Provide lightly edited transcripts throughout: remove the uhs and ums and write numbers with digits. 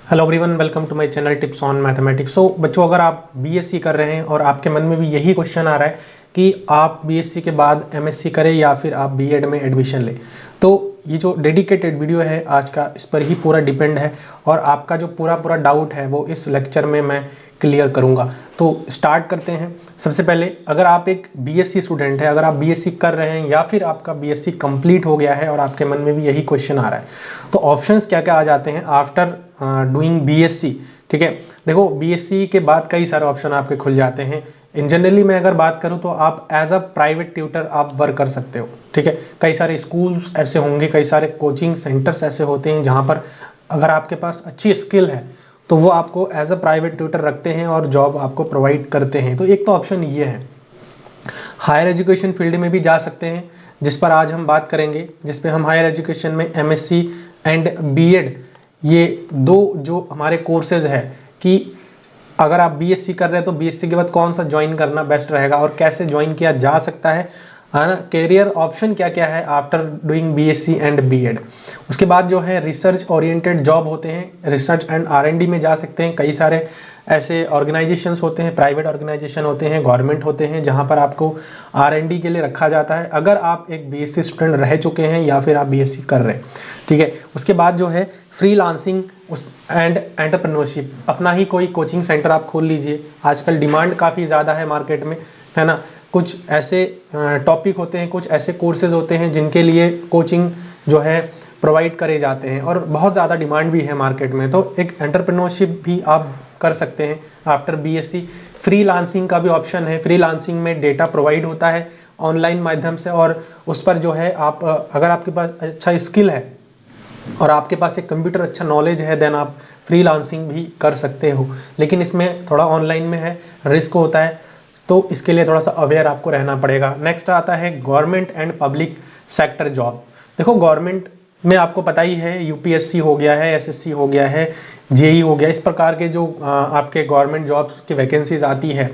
Hello everyone, welcome to my channel tips on mathematics. So बच्चों, अगर आप BSc कर रहे हैं और आपके मन में भी यही क्वेश्चन आ रहा है कि आप बीएससी के बाद एमएससी करें या फिर आप बीएड में एडमिशन लें, तो ये जो डेडिकेटेड वीडियो है आज का, इस पर ही पूरा डिपेंड है और आपका जो पूरा डाउट है वो इस लेक्चर में मैं क्लियर करूँगा। तो स्टार्ट करते हैं। सबसे पहले, अगर आप एक बीएससी स्टूडेंट है, अगर आप बीएससी कर रहे हैं या फिर आपका बीएससी कंप्लीट हो गया है और आपके मन में भी यही क्वेश्चन आ रहा है, तो ऑप्शंस क्या क्या आ जाते हैं आफ्टर डूइंग बीएससी। ठीक है, देखो बीएससी के बाद कई सारे ऑप्शन आपके खुल जाते हैं। इन जनरली मैं अगर बात करूं तो आप एज अ प्राइवेट ट्यूटर आप वर्क कर सकते हो। ठीक है, कई सारे स्कूल्स ऐसे होंगे, कई सारे कोचिंग सेंटर्स ऐसे होते हैं जहां पर अगर आपके पास अच्छी स्किल है तो वो आपको एज अ प्राइवेट ट्यूटर रखते हैं और जॉब आपको प्रोवाइड करते हैं। तो एक तो ऑप्शन ये है। हायर एजुकेशन फील्ड में भी जा सकते हैं, जिस पर आज हम बात करेंगे, जिस पे हम हायर एजुकेशन में एमएससी एंड बीएड, ये दो जो हमारे कोर्सेज है कि अगर आप बीएससी कर रहे हैं तो बीएससी के बाद कौन सा ज्वाइन करना बेस्ट रहेगा और कैसे ज्वाइन किया जा सकता है ना, कैरियर ऑप्शन क्या क्या है after doing BSc and BEd. उसके बाद जो है रिसर्च ओरिएंटेड जॉब होते हैं, रिसर्च एंड आरएनडी में जा सकते हैं। कई सारे ऐसे ऑर्गेनाइजेशंस होते हैं, प्राइवेट ऑर्गेनाइजेशन होते हैं, गवर्नमेंट होते हैं, जहां पर आपको आरएनडी के लिए रखा जाता है अगर आप एक बीएससी स्टूडेंट रह चुके हैं या फिर आप बीएससी कर रहे हैं। ठीक है, उसके बाद जो है फ्रीलांसिंग एंड एंटरप्रेन्योरशिप, अपना ही कोई कोचिंग सेंटर आप खोल लीजिए। आजकल डिमांड काफ़ी ज़्यादा है मार्केट में, है ना। कुछ ऐसे टॉपिक होते हैं, कुछ ऐसे कोर्सेज होते हैं जिनके लिए कोचिंग जो है प्रोवाइड करे जाते हैं और बहुत ज़्यादा डिमांड भी है मार्केट में। तो एक एंटरप्रेन्योरशिप भी आप कर सकते हैं आफ्टर बीएससी। फ्रीलांसिंग का भी ऑप्शन है। फ्रीलांसिंग में डेटा प्रोवाइड होता है ऑनलाइन माध्यम से और उस पर जो है आप अगर आपके पास अच्छा स्किल है और आपके पास एक कंप्यूटर अच्छा नॉलेज है, देन आप फ्रीलांसिंग भी कर सकते हो। लेकिन इसमें थोड़ा ऑनलाइन में है, रिस्क होता है, तो इसके लिए थोड़ा सा अवेयर आपको रहना पड़ेगा। नेक्स्ट आता है government and public sector job. देखो गवर्नमेंट में आपको पता ही है, यूपीएससी हो गया है, एसएससी हो गया है, जेई हो गया, इस प्रकार के जो आपके गवर्नमेंट जॉब्स की वैकेंसीज आती है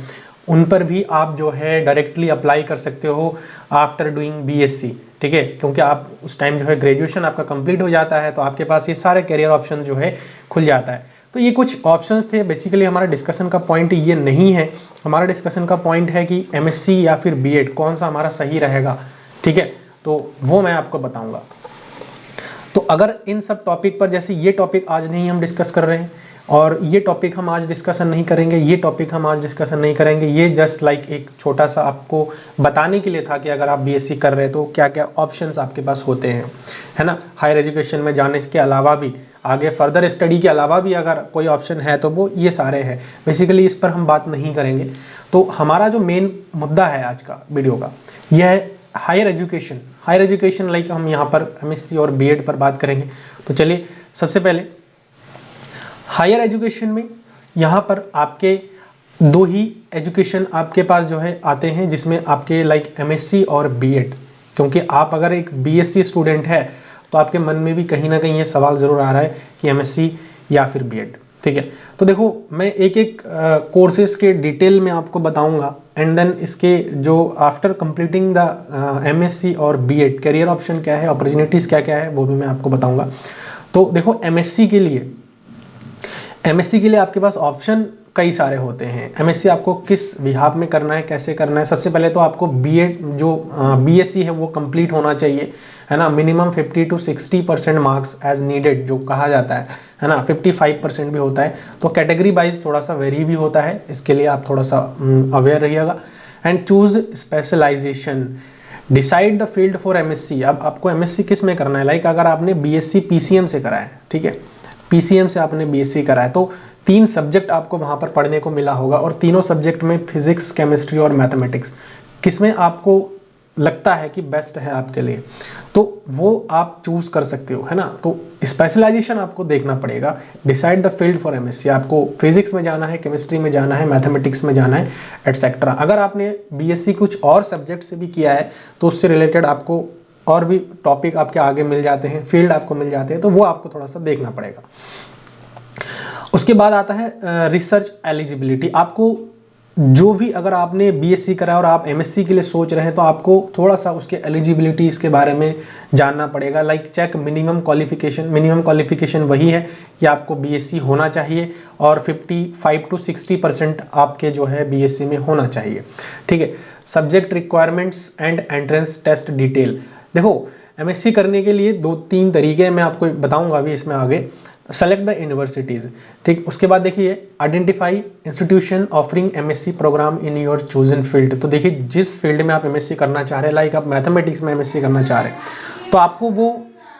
उन पर भी आप जो है डायरेक्टली अप्लाई कर सकते हो आफ्टर डूइंग बीएससी। ठीक है, क्योंकि आप उस टाइम जो है ग्रेजुएशन आपका कंप्लीट हो जाता है तो आपके पास ये सारे करियर ऑप्शन जो है खुल जाता है। तो ये कुछ ऑप्शंस थे। बेसिकली हमारा डिस्कशन का पॉइंट ये नहीं है, हमारा डिस्कशन का पॉइंट है कि एमएससी या फिर बीएड कौन सा हमारा सही रहेगा। ठीक है, तो वो मैं आपको बताऊंगा। तो अगर इन सब टॉपिक पर, जैसे ये टॉपिक आज नहीं हम डिस्कस कर रहे हैं और ये टॉपिक हम आज डिस्कशन नहीं करेंगे, ये टॉपिक हम आज डिस्कशन नहीं करेंगे, ये जस्ट लाइक एक छोटा सा आपको बताने के लिए था कि अगर आप बीएससी कर रहे हैं तो क्या क्या ऑप्शंस आपके पास होते हैं, है ना। हायर एजुकेशन में जाने के अलावा भी, आगे फर्दर स्टडी के अलावा भी अगर कोई ऑप्शन है तो वो ये सारे हैं। बेसिकली इस पर हम बात नहीं करेंगे। तो हमारा जो मेन मुद्दा है आज का वीडियो का, यह है higher education. Higher education like हम यहाँ पर एमएससी और बीएड पर बात करेंगे। तो चलिए, सबसे पहले हायर एजुकेशन में यहाँ पर आपके दो ही एजुकेशन आपके पास जो है आते हैं, जिसमें आपके लाइक एमएससी और बीएड। क्योंकि आप अगर एक बीएससी स्टूडेंट है तो आपके मन में भी कहीं ना कहीं ये सवाल ज़रूर आ रहा है कि एमएससी या फिर बीएड। ठीक है, तो देखो मैं एक एक कोर्सेज के डिटेल में आपको बताऊंगा एंड देन इसके जो आफ्टर कंप्लीटिंग द एमएससी और बीएड करियर ऑप्शन क्या है, अपॉर्चुनिटीज़ क्या क्या है, वो भी मैं आपको बताऊंगा। तो देखो एमएससी के लिए आपके पास ऑप्शन कई सारे होते हैं। एमएससी आपको किस विभाग में करना है, कैसे करना है। सबसे पहले तो आपको बीएड जो बीएससी है वो कंप्लीट होना चाहिए, है ना। Minimum 50 to 60% marks as needed जो कहा जाता है ना। 55% भी होता है, तो कैटेगरी वाइज थोड़ा सा वेरी भी होता है। इसके लिए आप थोड़ा सा अवेयर रहिएगा। And choose specialisation, decide the field for MSc. अब आपको एमएससी किस में करना है, लाइक अगर आपने बीएससी पीसीएम से करा है, ठीक है, पीसीएम से आपने बीएससी करा है, तो 3 सब्जेक्ट आपको वहाँ पर पढ़ने को मिला होगा और तीनों सब्जेक्ट में फिजिक्स, केमिस्ट्री और मैथमेटिक्स, किसमें आपको लगता है कि बेस्ट है आपके लिए, तो वो आप चूज कर सकते हो, है ना। तो स्पेशलाइजेशन आपको देखना पड़ेगा। Decide the field for MSc, आपको फिजिक्स में जाना है, केमिस्ट्री में जाना है, मैथमेटिक्स में जाना है, एटसेट्रा। अगर आपने बीएससी कुछ और सब्जेक्ट से भी किया है तो उससे रिलेटेड आपको और भी टॉपिक आपके आगे मिल जाते हैं, फील्ड आपको मिल जाते हैं, तो वो आपको थोड़ा सा देखना पड़ेगा। उसके बाद आता है रिसर्च एलिजिबिलिटी। आपको जो भी अगर आपने बीएससी करा है और आप एमएससी के लिए सोच रहे हैं तो आपको थोड़ा सा उसके एलिजिबिलिटीज़ के बारे में जानना पड़ेगा। लाइक चेक मिनिमम क्वालिफिकेशन वही है कि आपको बीएससी होना चाहिए और 55 to 60% आपके जो है बीएससी में होना चाहिए। ठीक है। Subject requirements and entrance test detail. देखो एमएससी करने के लिए 2-3 तरीके हैं, मैं आपको बताऊंगा अभी इसमें आगे। सेलेक्ट द यूनिवर्सिटीज़, ठीक। उसके बाद देखिए identify institution offering MSc programme in your chosen field. तो देखिए जिस फील्ड में आप एमएससी करना चाह रहे हैं, लाइक आप मैथमेटिक्स में एमएससी करना चाह रहे हैं, तो आपको वो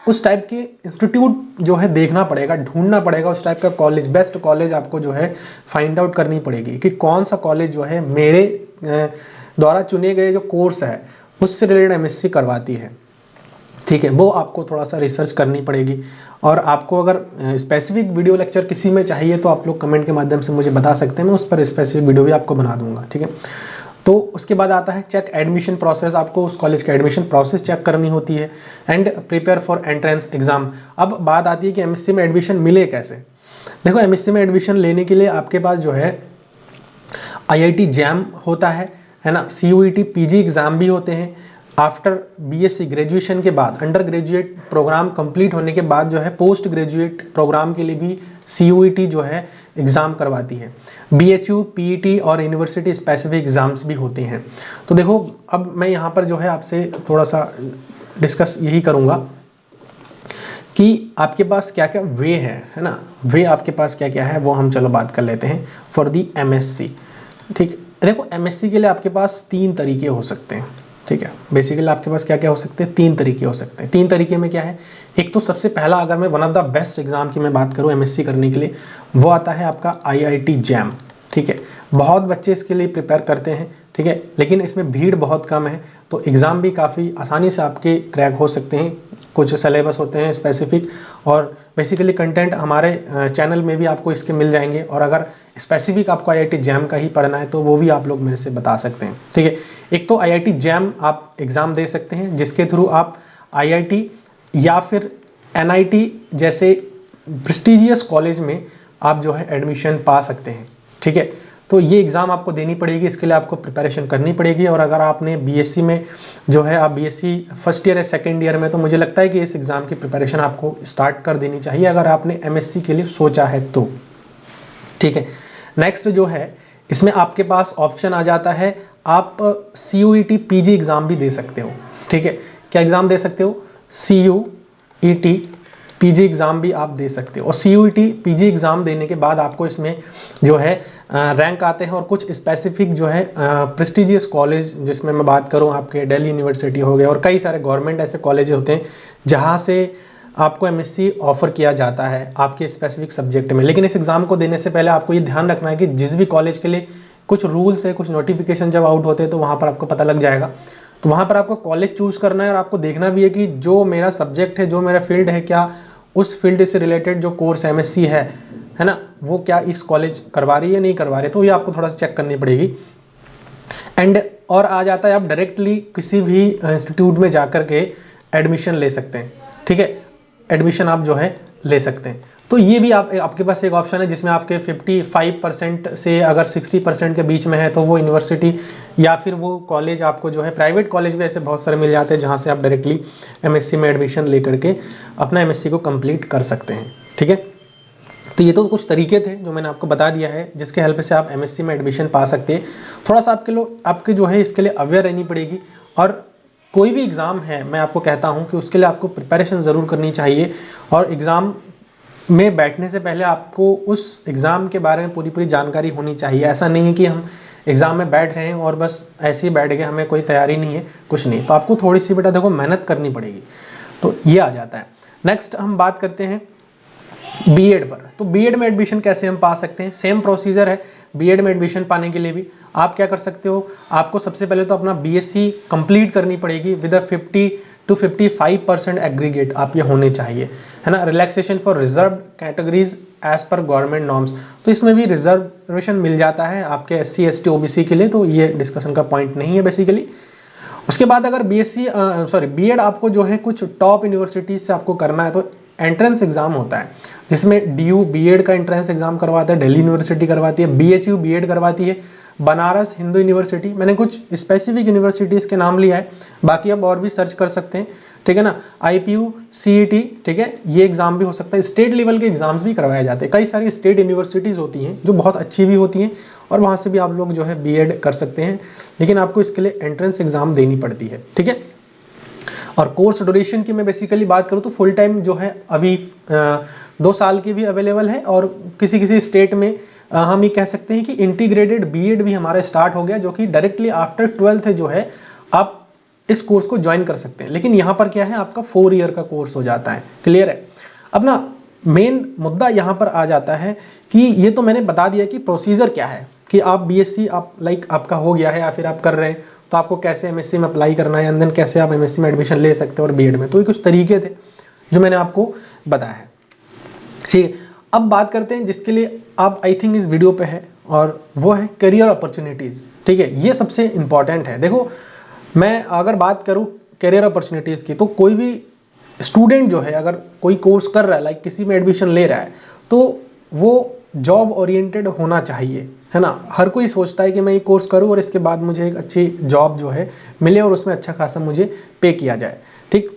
उस टाइप के इंस्टीट्यूट जो है देखना पड़ेगा, ढूंढना पड़ेगा, उस टाइप का कॉलेज, बेस्ट कॉलेज आपको जो है फाइंड आउट करनी पड़ेगी कि कौन सा कॉलेज जो है मेरे द्वारा चुने गए जो कोर्स है उससे रिलेटेड एमएससी करवाती है। ठीक है, वो आपको थोड़ा सा रिसर्च करनी पड़ेगी। और आपको अगर स्पेसिफिक वीडियो लेक्चर किसी में चाहिए तो आप लोग कमेंट के माध्यम से मुझे बता सकते हैं, मैं उस पर स्पेसिफिक वीडियो भी आपको बना दूंगा। ठीक है। तो उसके बाद आता है चेक एडमिशन प्रोसेस। आपको उस कॉलेज का एडमिशन प्रोसेस चेक करनी होती है। And prepare for entrance exam. अब बात आती है कि एमएससी में एडमिशन मिले कैसे। देखो एमएससी में एडमिशन लेने के लिए आपके पास जो है आईआईटी जैम होता है ना, सीयूईटी पीजी एग्जाम भी होते हैं। आफ्टर बीएससी ग्रेजुएशन के बाद, अंडर ग्रेजुएट प्रोग्राम कंप्लीट होने के बाद जो है पोस्ट ग्रेजुएट प्रोग्राम के लिए भी सीयूईटी जो है एग्ज़ाम करवाती है। बीएचयू, पीईटी और यूनिवर्सिटी स्पेसिफिक एग्ज़ाम्स भी होते हैं। तो देखो अब मैं यहाँ पर जो है आपसे थोड़ा सा डिस्कस यही करूँगा कि आपके पास क्या क्या वे है ना, वे आपके पास क्या क्या है वो हम चलो बात कर लेते हैं फॉर दी एमएससी। ठीक, देखो एमएससी के लिए आपके पास 3 तरीके हो सकते हैं। ठीक है, बेसिकली आपके पास क्या क्या हो सकते हैं, 3 तरीके हो सकते हैं। 3 तरीके में क्या है, एक तो सबसे पहला अगर मैं one of the best exam की मैं बात करूं एमएससी करने के लिए, वो आता है आपका आईआईटी जैम। ठीक है, बहुत बच्चे इसके लिए प्रिपेयर करते हैं। ठीक है, लेकिन इसमें भीड़ बहुत कम है, तो एग्ज़ाम भी काफ़ी आसानी से आपके क्रैक हो सकते हैं। कुछ सिलेबस होते हैं स्पेसिफिक, और बेसिकली कंटेंट हमारे चैनल में भी आपको इसके मिल जाएंगे। और अगर स्पेसिफिक आपको आईआईटी जैम का ही पढ़ना है तो वो भी आप लोग मेरे से बता सकते हैं। ठीक है, एक तो आईआईटी जैम आप एग्ज़ाम दे सकते हैं, जिसके थ्रू आप आईआईटी या फिर एनआईटी जैसे प्रेस्टिजियस कॉलेज में आप जो है एडमिशन पा सकते हैं। ठीक है, तो ये एग्ज़ाम आपको देनी पड़ेगी, इसके लिए आपको प्रिपरेशन करनी पड़ेगी। और अगर आपने बीएससी में जो है आप बीएससी फर्स्ट ईयर या सेकेंड ईयर में, तो मुझे लगता है कि इस एग्ज़ाम की प्रिपरेशन आपको स्टार्ट कर देनी चाहिए अगर आपने एमएससी के लिए सोचा है तो। ठीक है, नेक्स्ट जो है इसमें आपके पास ऑप्शन आ जाता है, आप सीयूईटी पीजी एग्ज़ाम भी दे सकते हो। ठीक है, क्या एग्ज़ाम दे सकते हो, सीयूईटी पीजी एग्ज़ाम भी आप दे सकते हो। और सीयूईटी पीजी एग्ज़ाम देने के बाद आपको इसमें जो है रैंक आते हैं, और कुछ स्पेसिफिक जो है प्रेस्टिजियस कॉलेज, जिसमें मैं बात करूं आपके दिल्ली यूनिवर्सिटी हो गया और कई सारे गवर्नमेंट ऐसे कॉलेज होते हैं जहां से आपको एमएससी ऑफर किया जाता है आपके स्पेसिफिक सब्जेक्ट में। लेकिन इस एग्ज़ाम को देने से पहले आपको ये ध्यान रखना है कि जिस भी कॉलेज के लिए कुछ रूल्स है, कुछ नोटिफिकेशन जब आउट होते हैं तो वहाँ पर आपको पता लग जाएगा। तो वहाँ पर आपको कॉलेज चूज़ करना है, और आपको देखना भी है कि जो मेरा सब्जेक्ट है, जो मेरा फील्ड है, क्या उस फील्ड से रिलेटेड जो कोर्स एमएससी है ना, वो क्या इस कॉलेज करवा रही है नहीं करवा रही, तो ये आपको थोड़ा सा चेक करनी पड़ेगी। एंड और आ जाता है आप डायरेक्टली किसी भी इंस्टीट्यूट में जाकर के एडमिशन ले सकते हैं। ठीक है, एडमिशन आप जो है ले सकते हैं। तो ये भी आपके पास एक ऑप्शन है जिसमें आपके 55% से अगर 60% के बीच में है तो वो यूनिवर्सिटी या फिर वो कॉलेज आपको जो है, प्राइवेट कॉलेज भी ऐसे बहुत सारे मिल जाते हैं जहाँ से आप डायरेक्टली एमएससी में एडमिशन ले करके अपना एमएससी को कंप्लीट कर सकते हैं। ठीक है, तो ये तो कुछ तरीके थे जो मैंने आपको बता दिया है जिसके हेल्प से आप एमएससी में एडमिशन पा सकते हैं। थोड़ा सा आपके जो है इसके लिए अवेयर रहनी पड़ेगी। और कोई भी एग्ज़ाम है, मैं आपको कहता हूँ कि उसके लिए आपको प्रिपरेशन ज़रूर करनी चाहिए। और एग्ज़ाम में बैठने से पहले आपको उस एग्ज़ाम के बारे में पूरी जानकारी होनी चाहिए। ऐसा नहीं है कि हम एग्ज़ाम में बैठ रहे हैं और बस ऐसे ही बैठ गए, हमें कोई तैयारी नहीं है, कुछ नहीं। तो आपको थोड़ी सी बेटा देखो मेहनत करनी पड़ेगी, तो ये आ जाता है। नेक्स्ट हम बात करते हैं बीएड पर। तो बीएड में एडमिशन कैसे हम पा सकते हैं, सेम प्रोसीजर है बीएड में एडमिशन पाने के लिए भी। आप क्या कर सकते हो, आपको सबसे पहले तो अपना बीएससी कंप्लीट करनी पड़ेगी विद 50 to 55% एग्रीगेट आप ये होने चाहिए, है ना। Relaxation for reserve categories as per government norms, तो इसमें भी रिजर्वेशन मिल जाता है आपके SC ST OBC के लिए, तो ये डिस्कशन का पॉइंट नहीं है बेसिकली। उसके बाद अगर बीएड आपको जो है कुछ टॉप यूनिवर्सिटीज से आपको करना है तो एंट्रेंस एग्जाम होता है, जिसमें DU बीएड का एंट्रेंस एग्जाम करवाता है, दिल्ली यूनिवर्सिटी करवाती है, BHU बीएड करवाती है, बनारस हिंदू यूनिवर्सिटी, मैंने कुछ स्पेसिफिक यूनिवर्सिटीज़ के नाम लिया है, बाकी आप और भी सर्च कर सकते हैं, ठीक है ना। IPU CET, ठीक है, ये एग्ज़ाम भी हो सकता है। स्टेट लेवल के एग्जाम्स भी करवाए जाते हैं, कई सारी स्टेट यूनिवर्सिटीज़ होती हैं जो बहुत अच्छी भी होती हैं, और वहाँ से भी आप लोग जो है BEd कर सकते हैं, लेकिन आपको इसके लिए एंट्रेंस एग्ज़ाम देनी पड़ती है, ठीक है। और कोर्स ड्यूरेशन की मैं बेसिकली बात करूँ तो फुल टाइम जो है अभी 2 साल की भी अवेलेबल है, और किसी किसी स्टेट में हम ये कह सकते हैं कि इंटीग्रेटेड BEd भी हमारा स्टार्ट हो गया, जो कि डायरेक्टली आफ्टर 12th जो है आप इस कोर्स को ज्वाइन कर सकते हैं। लेकिन यहाँ पर क्या है, आपका 4 ईयर का कोर्स हो जाता है, क्लियर है। अब ना मेन मुद्दा यहाँ पर आ जाता है कि ये तो मैंने बता दिया कि प्रोसीजर क्या है, कि आप BSc आप आपका हो गया है या फिर आप कर रहे हैं, तो आपको कैसे MSc में अप्लाई करना है, एंड देन कैसे आप MSc में एडमिशन ले सकते हैं और BEd में। तो ये कुछ तरीके थे जो मैंने आपको बताया है, ठीक है। अब बात करते हैं जिसके लिए आप आई थिंक इस वीडियो पे है, और वो है करियर अपॉर्चुनिटीज़, ठीक है। ये सबसे इंपॉर्टेंट है। देखो, मैं अगर बात करूँ करियर अपॉर्चुनिटीज़ की, तो कोई भी स्टूडेंट जो है अगर कोई कोर्स कर रहा है, लाइक किसी में एडमिशन ले रहा है, तो वो जॉब ओरिएंटेड होना चाहिए, है ना। हर कोई सोचता है कि मैं ये कोर्स करूँ और इसके बाद मुझे एक अच्छी जॉब जो है मिले और उसमें अच्छा खासा मुझे पे किया जाए, ठीक।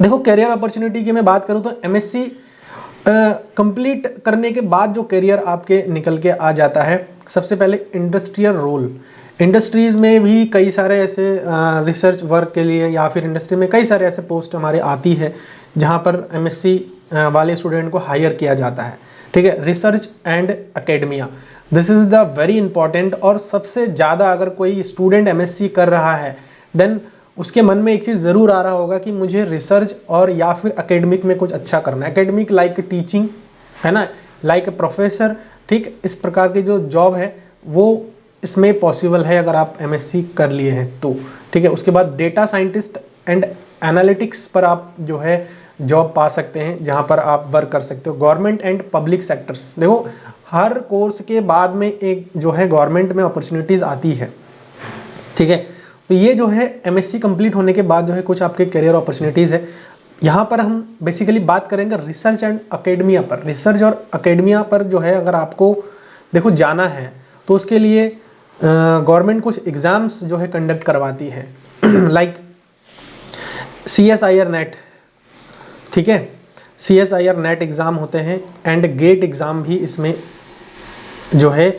देखो, करियर अपॉर्चुनिटी की मैं बात करूँ तो MSc कंप्लीट करने के बाद जो करियर आपके निकल के आ जाता है, सबसे पहले इंडस्ट्रियल रोल। इंडस्ट्रीज़ में भी कई सारे ऐसे रिसर्च वर्क के लिए या फिर इंडस्ट्री में कई सारे ऐसे पोस्ट हमारे आती है जहाँ पर MSc वाले स्टूडेंट को हायर किया जाता है, ठीक है। Research and academia, this is the very important. और सबसे ज़्यादा अगर कोई स्टूडेंट MSc कर रहा है, देन उसके मन में एक चीज़ ज़रूर आ रहा होगा कि मुझे रिसर्च और या फिर एकेडमिक में कुछ अच्छा करना है। एकेडमिक लाइक टीचिंग, है ना, लाइक प्रोफेसर, ठीक। इस प्रकार की जो जॉब है वो इसमें पॉसिबल है अगर आप MSc कर लिए हैं तो, ठीक है। उसके बाद डेटा साइंटिस्ट एंड एनालिटिक्स पर आप जो है जॉब पा सकते हैं, जहाँ पर आप वर्क कर सकते हो। गवर्नमेंट एंड पब्लिक सेक्टर्स, देखो हर कोर्स के बाद में एक जो है गवर्नमेंट में अपॉर्चुनिटीज़ आती है, ठीक है। तो ये जो है MSc कंप्लीट होने के बाद जो है कुछ आपके करियर अपॉर्चुनिटीज़ है। यहाँ पर हम बेसिकली बात करेंगे रिसर्च एंड एकेडमिया पर। रिसर्च और एकेडमिया पर जो है अगर आपको देखो जाना है तो उसके लिए गवर्नमेंट कुछ एग्ज़ाम्स जो है कंडक्ट करवाती है लाइक CSIR नेट, ठीक है। CSIR नेट एग्ज़ाम होते हैं, एंड गेट एग्ज़ाम भी इसमें जो है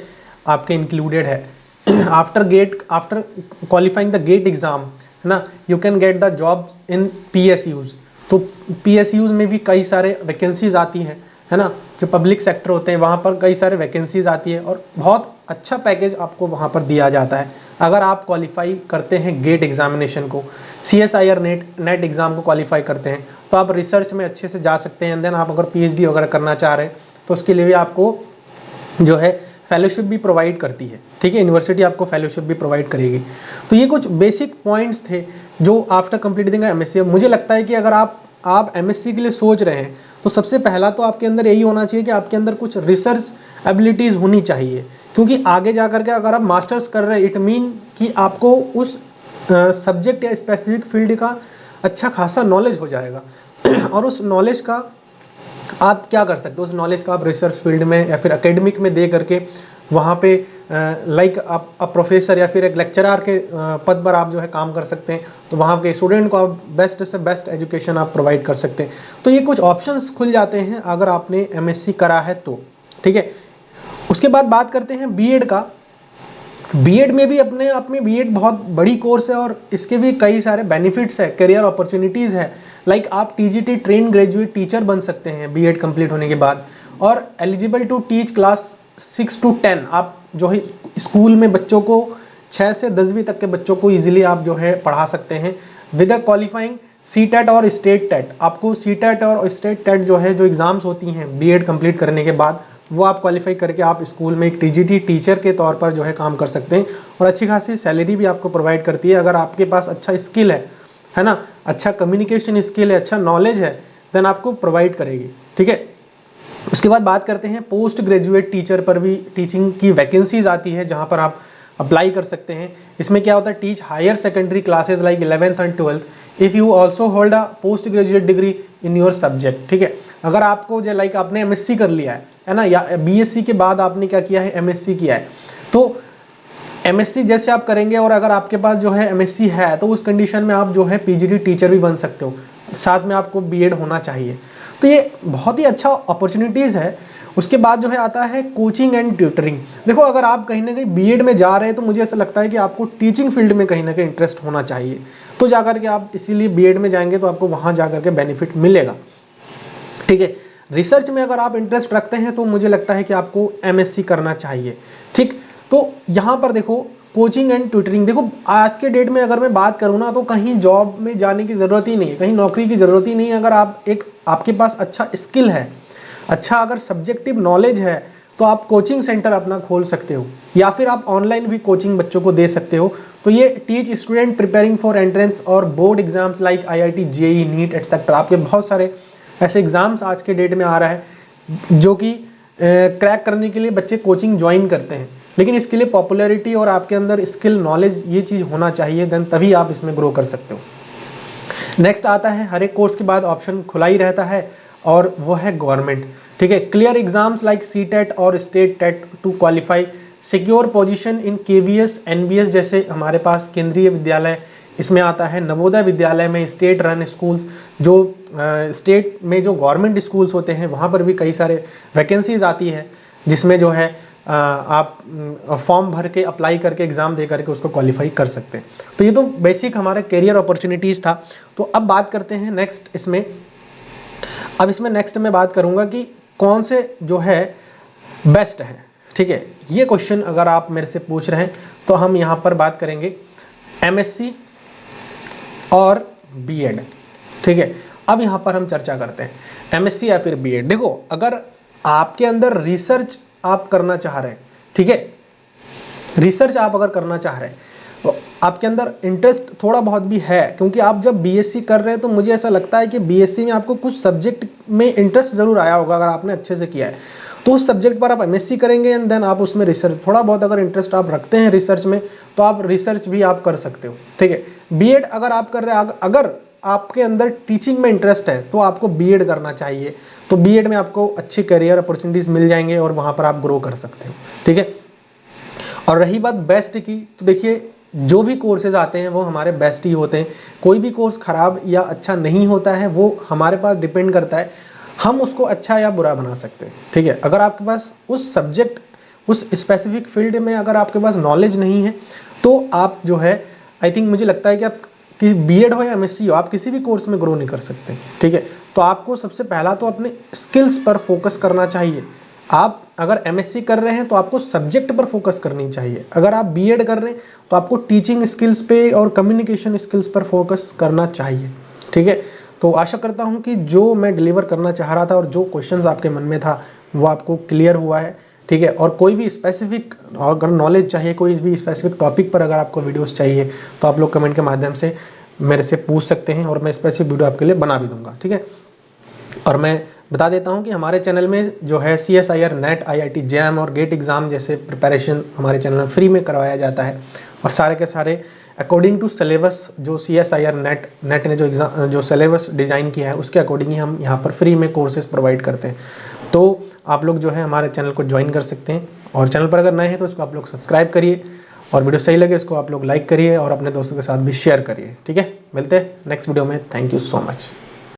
आपके इंक्लूडेड है। After qualifying the GATE exam, है ना, you can get the job in PSUs। तो PSUs में भी कई सारे वैकेंसीज आती हैं, है ना, जो पब्लिक सेक्टर होते हैं वहाँ पर कई सारे वैकेंसीज आती है, और बहुत अच्छा पैकेज आपको वहाँ पर दिया जाता है अगर आप क्वालिफाई करते हैं गेट एग्जामिनेशन को। CSIR नेट एग्ज़ाम को क्वालिफाई करते हैं तो आप रिसर्च में अच्छे से जा सकते हैं। एंड देन आप अगर PhD वगैरह करना चाह रहे हैं तो उसके लिए भी आपको जो है फेलोशिप भी प्रोवाइड करती है, ठीक है। यूनिवर्सिटी आपको फेलोशिप भी प्रोवाइड करेगी। तो ये कुछ बेसिक पॉइंट्स थे जो आफ्टर कंप्लीटिंग MSc, मुझे लगता है कि अगर आप MSc के लिए सोच रहे हैं तो सबसे पहला तो आपके अंदर यही होना चाहिए कि आपके अंदर कुछ रिसर्च एबिलिटीज़ होनी चाहिए, क्योंकि आगे जा करके अगर आप मास्टर्स कर रहे हैं इट मीन कि आपको उस सब्जेक्ट या स्पेसिफिक फील्ड का अच्छा खासा नॉलेज हो जाएगा और उस नॉलेज का आप क्या कर सकते हो, उस नॉलेज का आप रिसर्च फील्ड में या फिर एकेडमिक में दे करके वहाँ पे लाइक आप प्रोफेसर या फिर एक लेक्चरर के पद पर आप जो है काम कर सकते हैं। तो वहाँ के स्टूडेंट को आप बेस्ट से बेस्ट एजुकेशन आप प्रोवाइड कर सकते हैं। तो ये कुछ ऑप्शंस खुल जाते हैं अगर आपने MSc करा है तो, ठीक है। उसके बाद बात करते हैं BEd का। BEd में भी अपने आप में BEd बहुत बड़ी कोर्स है और इसके भी कई सारे बेनिफिट्स है, करियर अपॉर्चुनिटीज़ है। लाइक आप TGT ट्रेन ग्रेजुएट टीचर बन सकते हैं BEd कंप्लीट होने के बाद, और eligible to teach class 6 to 10। आप जो है स्कूल में बच्चों को 6 से 10वीं तक के बच्चों को ईजिली आप जो है पढ़ा सकते हैं विद अ क्वालिफाइंग CTET और स्टेट टेट। आपको CTET और स्टेट टेट जो है जो एग्ज़ाम्स होती हैं BEd कंप्लीट करने के बाद वो आप क्वालिफाई करके आप स्कूल में एक TGT टीचर के तौर पर जो है काम कर सकते हैं, और अच्छी खासी सैलरी भी आपको प्रोवाइड करती है अगर आपके पास अच्छा स्किल है ना, अच्छा कम्युनिकेशन स्किल है, अच्छा नॉलेज है, देन आपको प्रोवाइड करेगी, ठीक है। उसके बाद बात करते हैं पोस्ट ग्रेजुएट टीचर पर भी टीचिंग की वैकेंसीज आती है जहाँ पर आप अप्लाई कर सकते हैं। इसमें क्या होता है, teach higher secondary classes like 11th and 12th if you also hold a post graduate degree in your subject, ठीक है। अगर आपको जो लाइक आपने MSc कर लिया है ना, या BSc के बाद आपने क्या किया है MSc किया है, तो एमएससी जैसे आप करेंगे और अगर आपके पास जो है एमएससी है तो उस कंडीशन में आप जो है पीजीडी टीचर भी बन सकते हो, साथ में आपको बीएड होना चाहिए। तो ये बहुत ही अच्छा अपॉर्चुनिटीज़ है। उसके बाद जो है आता है कोचिंग एंड ट्यूटरिंग। देखो अगर आप कहीं ना कहीं बीएड में जा रहे हैं तो मुझे ऐसा लगता है कि आपको टीचिंग फील्ड में कहीं ना कहीं इंटरेस्ट होना चाहिए, तो जाकर के आप इसीलिए बीएड में जाएंगे तो आपको वहाँ जाकर के बेनिफिट मिलेगा। ठीक है, रिसर्च में अगर आप इंटरेस्ट रखते हैं तो मुझे लगता है कि आपको एमएससी करना चाहिए। ठीक, तो यहाँ पर देखो कोचिंग एंड ट्यूटरिंग, देखो आज के डेट में अगर मैं बात करूँ ना तो कहीं जॉब में जाने की ज़रूरत ही नहीं है, कहीं नौकरी की ज़रूरत ही नहीं है। अगर आपके पास अच्छा स्किल है, अच्छा अगर सब्जेक्टिव नॉलेज है, तो आप कोचिंग सेंटर अपना खोल सकते हो या फिर आप ऑनलाइन भी कोचिंग बच्चों को दे सकते हो। तो ये teach student preparing for entrance और board exams like IIT, JEE, NEET etcetera. आपके बहुत सारे ऐसे एग्जाम्स आज के डेट में आ रहा है जो कि क्रैक करने के लिए बच्चे कोचिंग ज्वाइन करते हैं, लेकिन इसके लिए पॉपुलैरिटी और आपके अंदर स्किल नॉलेज ये चीज़ होना चाहिए, देन तभी आप इसमें ग्रो कर सकते हो। नेक्स्ट आता है हर एक कोर्स के बाद ऑप्शन खुला ही रहता है और वो है गवर्नमेंट। ठीक है, क्लियर एग्जाम्स लाइक सीटेट और state TET to qualify, secure position in KVS, NVS जैसे हमारे पास केंद्रीय विद्यालय, इसमें आता है नवोदय विद्यालय में, स्टेट रन स्कूल्स, जो स्टेट में जो गवर्नमेंट स्कूल्स होते हैं वहाँ पर भी कई सारे वैकेंसीज आती है, जिसमें जो है आप फॉर्म भर के अप्लाई करके एग्ज़ाम दे करके उसको क्वालिफाई कर सकते हैं। तो ये तो बेसिक हमारे करियर अपॉर्चुनिटीज़ था। तो अब बात करते हैं नेक्स्ट इसमें, अब इसमें नेक्स्ट मैं बात करूँगा कि कौन से जो है बेस्ट हैं। ठीक है, ये क्वेश्चन अगर आप मेरे से पूछ रहे हैं तो हम यहाँ पर बात करेंगे एमएससी और बीएड। ठीक है, अब यहाँ पर हम चर्चा करते हैं एमएससी या फिर बीएड। देखो अगर आपके अंदर रिसर्च आप करना चाह रहे हैं, ठीक है, रिसर्च आप अगर करना चाह रहे हैं तो आपके अंदर इंटरेस्ट थोड़ा बहुत भी है, क्योंकि आप जब बीएससी कर रहे हैं तो मुझे ऐसा लगता है कि बीएससी में आपको कुछ सब्जेक्ट में इंटरेस्ट ज़रूर आया होगा अगर आपने अच्छे से किया है, तो उस सब्जेक्ट पर आप एमएससी करेंगे एंड देन आप उसमें रिसर्च, थोड़ा बहुत अगर इंटरेस्ट आप रखते हैं रिसर्च में तो आप रिसर्च भी आप कर सकते हो। ठीक है, बीएड अगर आप कर रहे हैं, अगर आपके अंदर टीचिंग में इंटरेस्ट है तो आपको बीएड करना चाहिए, तो बीएड में आपको अच्छी करियर अपॉर्चुनिटीज़ मिल जाएंगे और वहाँ पर आप ग्रो कर सकते हो। ठीक है, और रही बात बेस्ट की, तो देखिए जो भी कोर्सेज आते हैं वो हमारे बेस्ट ही होते हैं, कोई भी कोर्स ख़राब या अच्छा नहीं होता है, वो हमारे पास डिपेंड करता है, हम उसको अच्छा या बुरा बना सकते हैं। ठीक है, अगर आपके पास उस सब्जेक्ट उस स्पेसिफिक फील्ड में अगर आपके पास नॉलेज नहीं है तो आप जो है, आई थिंक मुझे लगता है कि आप कि बीएड हो या एमएससी हो, आप किसी भी कोर्स में ग्रो नहीं कर सकते। ठीक है, तो आपको सबसे पहला तो अपने स्किल्स पर फोकस करना चाहिए। आप अगर एमएससी कर रहे हैं तो आपको सब्जेक्ट पर फोकस करनी चाहिए, अगर आप बीएड कर रहे हैं तो आपको टीचिंग स्किल्स पे और कम्युनिकेशन स्किल्स पर फोकस करना चाहिए। ठीक है, तो आशा करता हूं कि जो मैं डिलीवर करना चाह रहा था और जो क्वेश्चंस आपके मन में था वो आपको क्लियर हुआ है। ठीक है, और कोई भी स्पेसिफिक अगर नॉलेज चाहिए, कोई भी स्पेसिफिक टॉपिक पर अगर आपको वीडियोस चाहिए तो आप लोग कमेंट के माध्यम से मेरे से पूछ सकते हैं और मैं स्पेसिफिक वीडियो आपके लिए बना भी दूंगा। ठीक है, और मैं बता देता हूं कि हमारे चैनल में जो है CSIR नेट, IIT जैम और गेट एग्ज़ाम जैसे प्रिपरेशन हमारे चैनल में फ्री में करवाया जाता है, और सारे के सारे अकॉर्डिंग टू सिलेबस जो CSIR नेट ने जो सिलेबस डिज़ाइन किया है उसके अकॉर्डिंग ही हम यहाँ पर फ्री में कोर्सेज प्रोवाइड करते हैं। तो आप लोग जो है हमारे चैनल को ज्वाइन कर सकते हैं, और चैनल पर अगर नए हैं तो इसको आप लोग सब्सक्राइब करिए, और वीडियो सही लगे इसको आप लोग लाइक करिए और अपने दोस्तों के साथ भी शेयर करिए। ठीक है, मिलते हैं नेक्स्ट वीडियो में। Thank you so much.